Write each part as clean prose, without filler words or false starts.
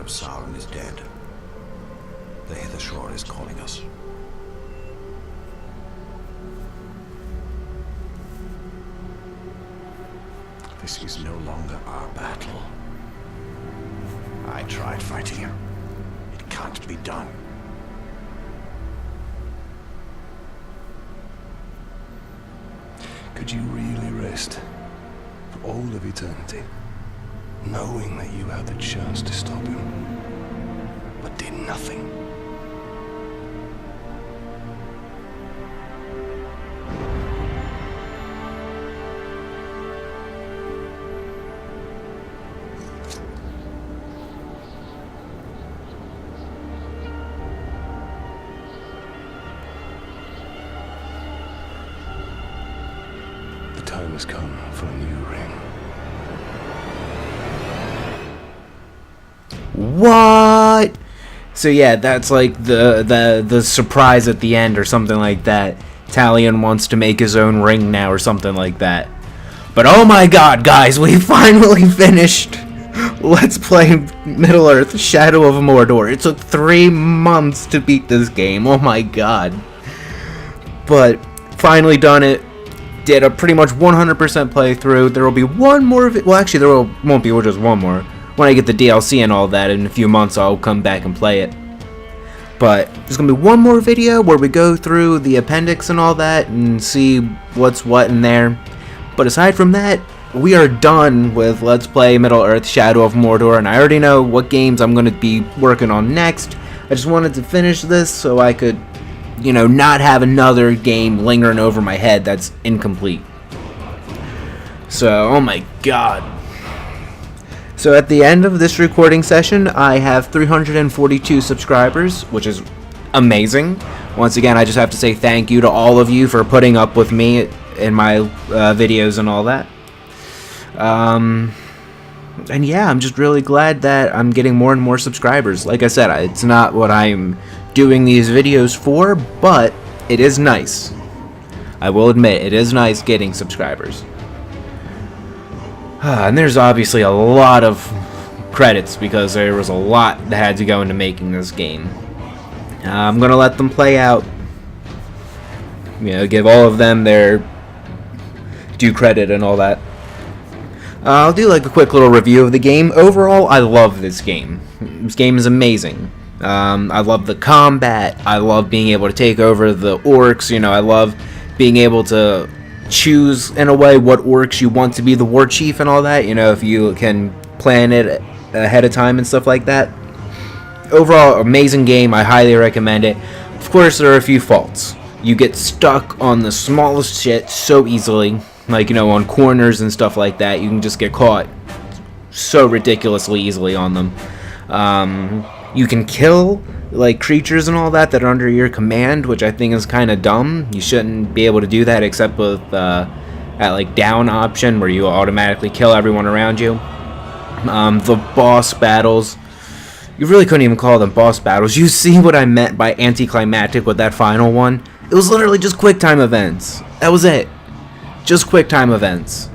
of Sauron is dead. The Hither Shore is calling us. This is no longer our battle. I tried fighting him. It can't be done. Could you really rest for all of eternity, knowing that you had the chance to stop him, but did nothing? The time has come for a new ring. What? So yeah, that's like the surprise at the end or something like that. Talion wants to make his own ring now or something like that. But oh my god, guys, we finally finished Let's Play Middle-earth Shadow of Mordor. It took 3 months to beat this game. Oh my god. But finally done it. Did a pretty much 100% playthrough. There will be one more well, actually there won't be just one more. When I get the DLC and all that in a few months, I'll come back and play it. But there's gonna be one more video where we go through the appendix and all that and see what's what in there. But aside from that, we are done with Let's Play Middle-earth Shadow of Mordor, and I already know what games I'm gonna be working on next. I just wanted to finish this so I could, you know, not have another game lingering over my head that's incomplete. So, oh my god. So at the end of this recording session, I have 342 subscribers, which is amazing. Once again, I just have to say thank you to all of you for putting up with me in my videos and all that. And yeah, I'm just really glad that I'm getting more and more subscribers. Like I said, it's not what I'm doing these videos for, but it is nice. I will admit, it is nice getting subscribers. And there's obviously a lot of credits because there was a lot that had to go into making this game. I'm gonna let them play out. You know, give all of them their due credit and all that. I'll do like a quick little review of the game. Overall, I love this game. This game is amazing. I love the combat. I love being able to take over the orcs. You know, I love being able to choose in a way what orcs you want to be the war chief and all that. You know, if you can plan it ahead of time and stuff like that. Overall, amazing game. I highly recommend it. Of course, there are a few faults. You get stuck on the smallest shit so easily. Like, you know, on corners and stuff like that. You can just get caught so ridiculously easily on them. You can kill like creatures and all that are under your command, which I think is kind of dumb. You shouldn't be able to do that except with at like down option where you automatically kill everyone around you. The boss battles, you really couldn't even call them boss battles. You see what I meant by anticlimactic with that final one? It was literally just quick time events. That was it. Just quick time events.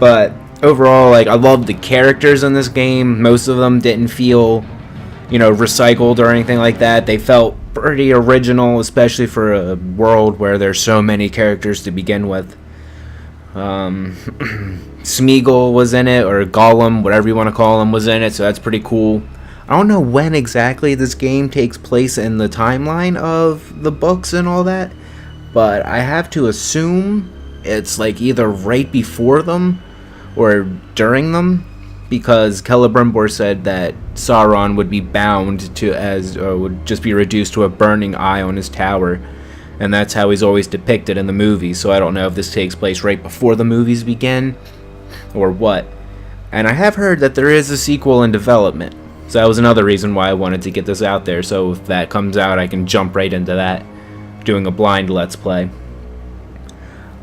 But overall, like, I love the characters in this game. Most of them didn't feel, you know, recycled or anything like that. They felt pretty original, especially for a world where there's so many characters to begin with. Smeagol was in it, or Gollum, whatever you want to call him, was in it, so that's pretty cool. I don't know when exactly this game takes place in the timeline of the books and all that, but I have to assume it's like either right before them or during them, because Celebrimbor said that Sauron would be bound to would just be reduced to a burning eye on his tower, and that's how he's always depicted in the movies. So I don't know if this takes place right before the movies begin or what. And I have heard that there is a sequel in development, so that was another reason why I wanted to get this out there, so if that comes out I can jump right into that, doing a blind let's play.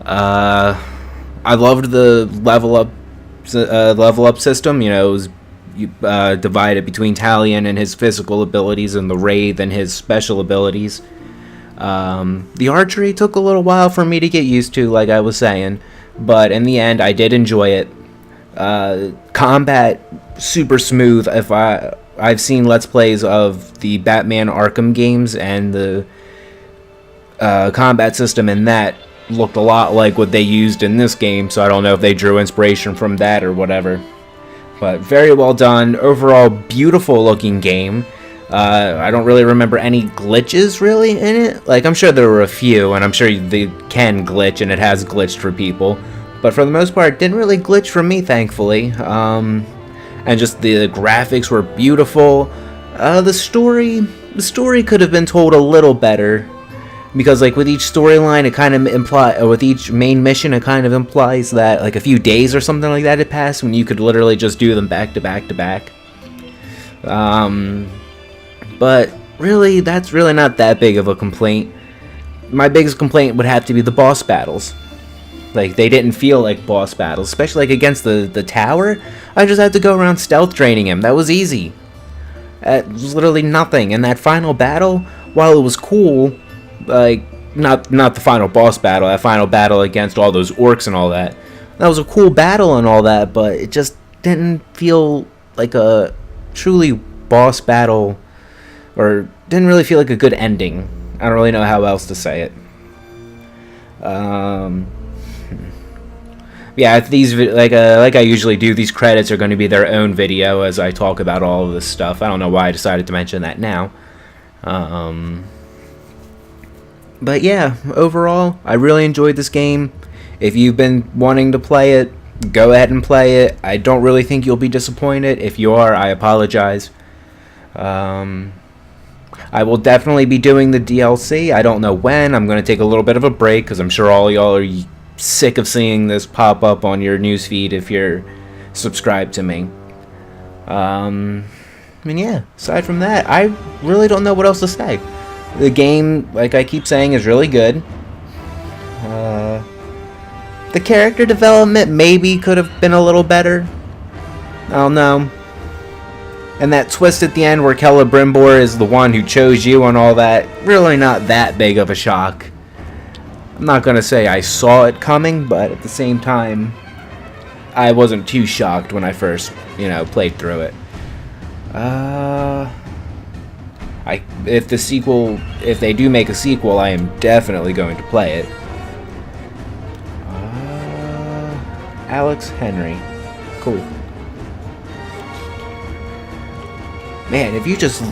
I loved the level up system. You know, it was divided between Talion and his physical abilities and the Wraith and his special abilities. The archery took a little while for me to get used to, like I was saying, but in the end I did enjoy it. combat super smooth. I've seen Let's Plays of the Batman Arkham games, and the combat system in that looked a lot like what they used in this game, so I don't know if they drew inspiration from that or whatever. But very well done. Overall, beautiful looking game. I don't really remember any glitches really in it. Like, I'm sure there were a few, and I'm sure they can glitch, and it has glitched for people. But for the most part, it didn't really glitch for me, thankfully. And just the graphics were beautiful. The story could have been told a little better, because like with each storyline, it kind of with each main mission, it kind of implies that like a few days or something like that had passed when you could literally just do them back to back to back. But really, that's really not that big of a complaint. My biggest complaint would have to be the boss battles. Like, they didn't feel like boss battles, especially like against the tower. I just had to go around stealth draining him. That was easy. It was literally nothing. And that final battle, while it was cool, like, not the final boss battle, that final battle against all those orcs and all that. That was a cool battle and all that, but it just didn't feel like a truly boss battle, or didn't really feel like a good ending. I don't really know how else to say it. Yeah, these like I usually do, these credits are going to be their own video as I talk about all of this stuff. I don't know why I decided to mention that now. But yeah, overall, I really enjoyed this game. If you've been wanting to play it, go ahead and play it. I don't really think you'll be disappointed. If you are, I apologize. I will definitely be doing the DLC. I don't know when. I'm going to take a little bit of a break because I'm sure all y'all are sick of seeing this pop up on your newsfeed if you're subscribed to me. I mean, yeah, aside from that, I really don't know what else to say. The game, like I keep saying, is really good. The character development maybe could have been a little better. I don't know. And that twist at the end where Celebrimbor is the one who chose you and all that, really not that big of a shock. I'm not going to say I saw it coming, but at the same time, I wasn't too shocked when I first, played through it. If they do make a sequel, I am definitely going to play it. Alex Henry. Cool. Man, if you just...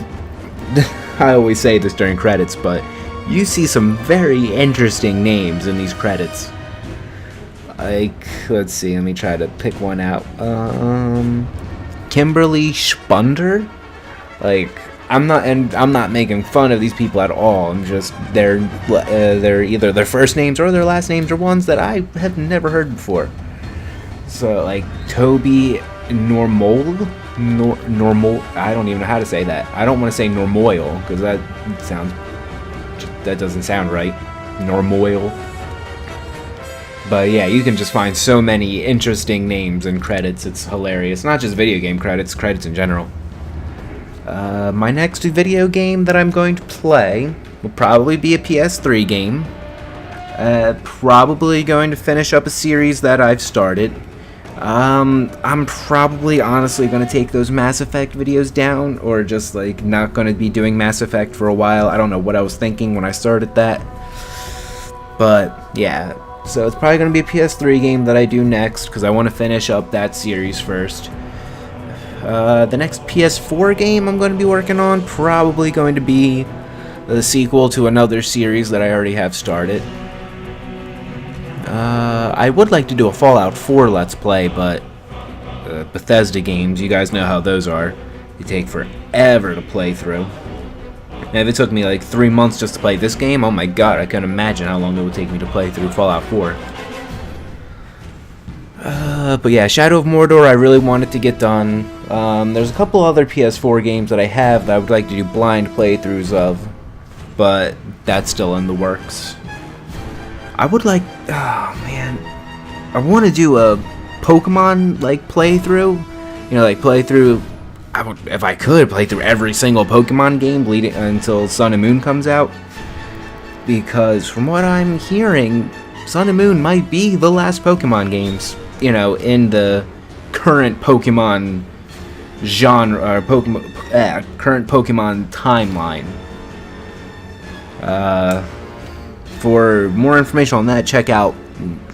I always say this during credits, but you see some very interesting names in these credits. Like, let's see, let me try to pick one out. Kimberly Spunder? Like, I'm not making fun of these people at all. I'm just, they're either their first names or their last names are ones that I have never heard before. So, like, Toby Normold? Normal, I don't even know how to say that. I don't want to say Normoil, because that doesn't sound right. Normoil. But yeah, you can just find so many interesting names in credits. It's hilarious. Not just video game credits, credits in general. My next video game that I'm going to play will probably be a PS3 game. Probably going to finish up a series that I've started. I'm probably honestly going to take those Mass Effect videos down, or just like not going to be doing Mass Effect for a while. I don't know what I was thinking when I started that. But yeah, so it's probably going to be a PS3 game that I do next, because I want to finish up that series first. The next PS4 game I'm going to be working on, probably going to be the sequel to another series that I already have started. I would like to do a Fallout 4 Let's Play, but Bethesda games, you guys know how those are. They take forever to play through. And if it took me like 3 months just to play this game, oh my god, I can't imagine how long it would take me to play through Fallout 4. But yeah, Shadow of Mordor I really wanted to get done. There's a couple other PS4 games that I have that I would like to do blind playthroughs of, but that's still in the works. I would like, oh man, I want to do a Pokemon like playthrough, like playthrough. I would, if I could, play through every single Pokemon game leading until Sun and Moon comes out, because from what I'm hearing, Sun and Moon might be the last Pokemon games, in the current Pokemon genre, or current Pokemon timeline. For more information on that, check out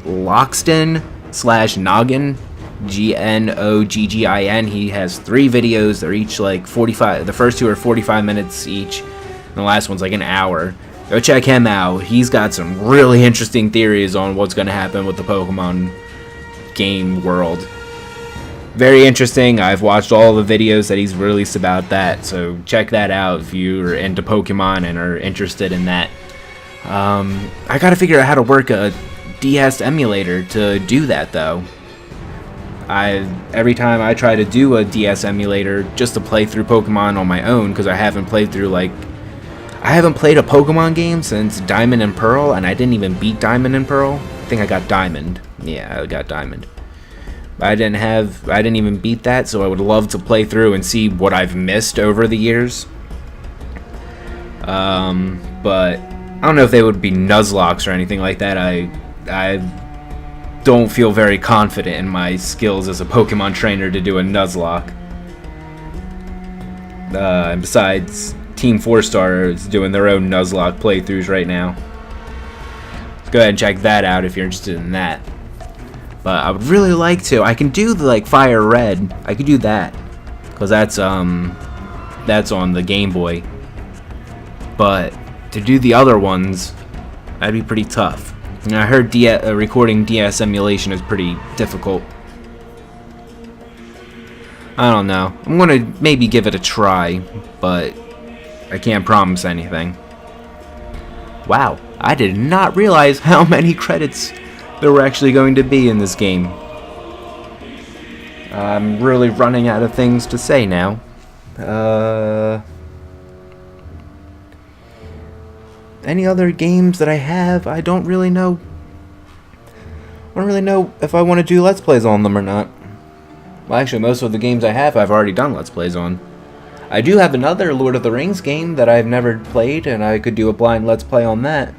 Logston/Noggin, Gnoggin. He has 3 videos. They're each like 45. The first 2 are 45 minutes each, and the last one's like an hour. Go check him out. He's got some really interesting theories on what's going to happen with the Pokemon game world. Very interesting. I've watched all the videos that he's released about that, so check that out if you're into Pokemon and are interested in that. I gotta figure out how to work a DS emulator to do that, though. Every time I try to do a DS emulator just to play through Pokemon on my own, because I haven't played a Pokemon game since Diamond and Pearl, and I didn't even beat Diamond and Pearl. I think I got Diamond. Yeah, I got Diamond. I didn't even beat that, so I would love to play through and see what I've missed over the years. But I don't know if they would be Nuzlocks or anything like that. I don't feel very confident in my skills as a Pokemon trainer to do a Nuzlocke. And besides, Team 4-Star is doing their own Nuzlocke playthroughs right now. So go ahead and check that out if you're interested in that. But I would really like to. I can do the like Fire Red. I could do that because that's on the Game Boy. But to do the other ones, that'd be pretty tough. And I heard recording DS emulation is pretty difficult. I don't know. I'm gonna maybe give it a try, but I can't promise anything. Wow, I did not realize how many credits there were actually going to be in this game. I'm really running out of things to say now. Any other games that I have? I don't really know. I don't really know if I want to do Let's Plays on them or not. Well, actually, most of the games I have, I've already done Let's Plays on. I do have another Lord of the Rings game that I've never played, and I could do a blind Let's Play on that.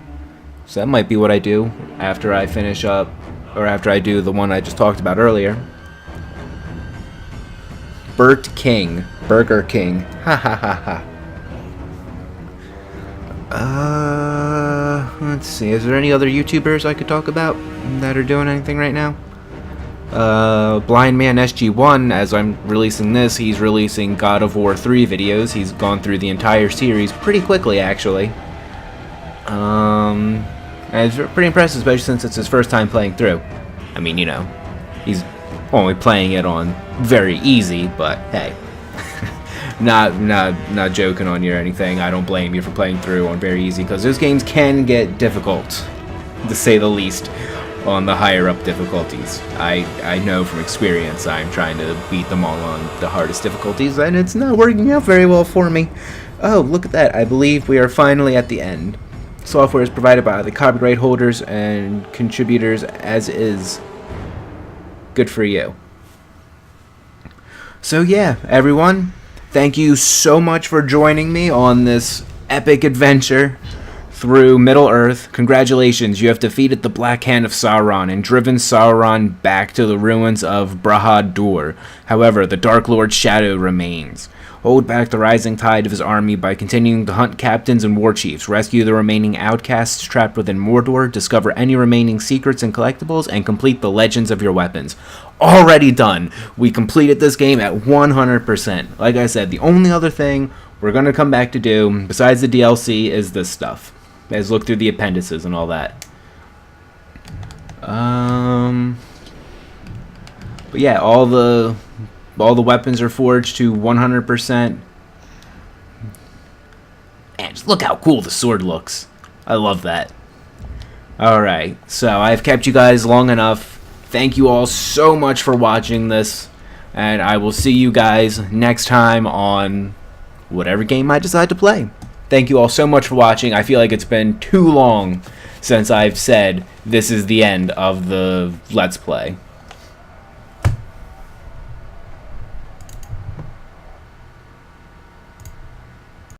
So that might be what I do after I finish up, or after I do the one I just talked about earlier. Burger King. Ha ha ha ha. Let's see. Is there any other YouTubers I could talk about that are doing anything right now? Blind Man SG1, as I'm releasing this, he's releasing God of War 3 videos. He's gone through the entire series pretty quickly, actually. And it's pretty impressive, especially since it's his first time playing through. I mean, you know, he's only playing it on very easy, but hey. Not joking on you or anything. I don't blame you for playing through on very easy, because those games can get difficult, to say the least, on the higher up difficulties. I know from experience. I'm trying to beat them all on the hardest difficulties, and it's not working out very well for me. Oh, look at that. I believe we are finally at the end. Software is provided by the copyright holders and contributors as is. Good for you. So yeah, everyone, thank you so much for joining me on this epic adventure through Middle-earth. Congratulations, you have defeated the Black Hand of Sauron and driven Sauron back to the ruins of Barad-dûr. However, the Dark Lord's shadow remains. Hold back the rising tide of his army by continuing to hunt captains and war chiefs, rescue the remaining outcasts trapped within Mordor, discover any remaining secrets and collectibles, and complete the legends of your weapons. Already done. We completed this game at 100%. Like I said, the only other thing we're going to come back to do, besides the DLC, is this stuff. Let's look through the appendices and all that. But yeah, all the weapons are forged to 100%. And just look how cool the sword looks. I love that. Alright, so I've kept you guys long enough. Thank you all so much for watching this. And I will see you guys next time on whatever game I decide to play. Thank you all so much for watching. I feel like it's been too long since I've said this is the end of the Let's Play.